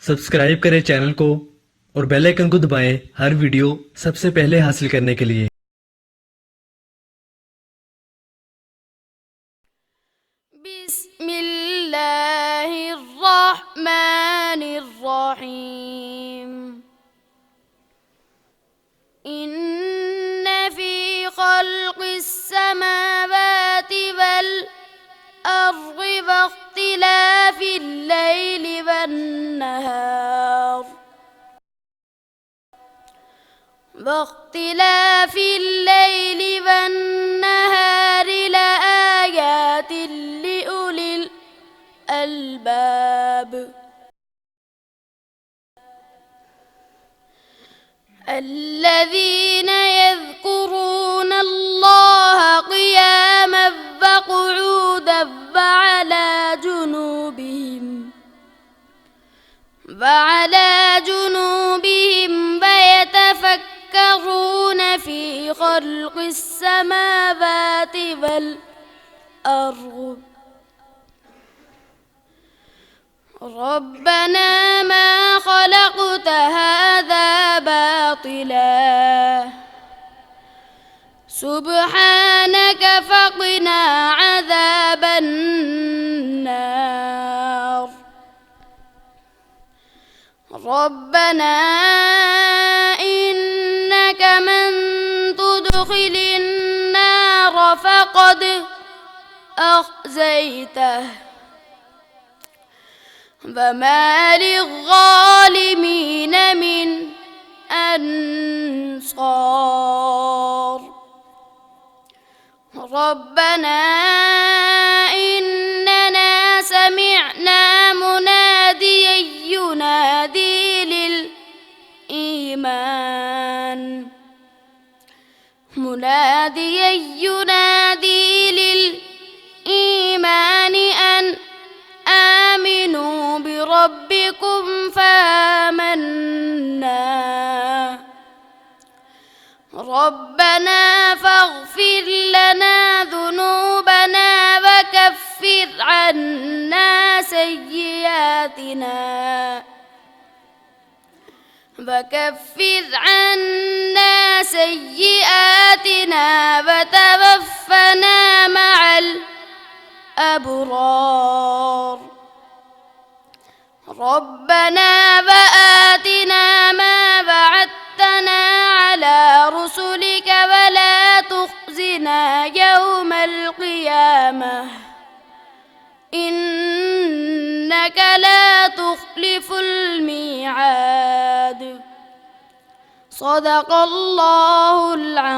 सब्सक्राइब करें चैनल को और बेल आइकन को दबाएं हर वीडियो सबसे पहले हासिल करने के लिए। बिस्मिल्लाहिर्रहमानिर्रहीम। इन्न फी खल्क़िस समावाति वल अर्ज़ि वख्तिलाफिल लैलि वन्नहार लआयात लिउलिल الألباب الذين يذكرون الله قياما وقعودا وعلى جنوبهم ويتفكرون في خلق السماوات والأرض ربنا ما خلقت هذا باطلا سبحانك فقنا عذاب النار ربنا إنك من تدخل النار فقد أخزيته وما للظالمين من أنصار ربنا إننا سمعنا مناديا ينادي للإيمان أن آمنوا بربكم فآمنا ربنا فاغفر لنا ذنوبنا وكفر عنا سيئاتنا وتوفنا مع الأبرار ربنا وآتنا ما وعدتنا على رسلك ولا تخزنا يوم القيامة إنك لا تخلف الميعاد صدق الله العظيم.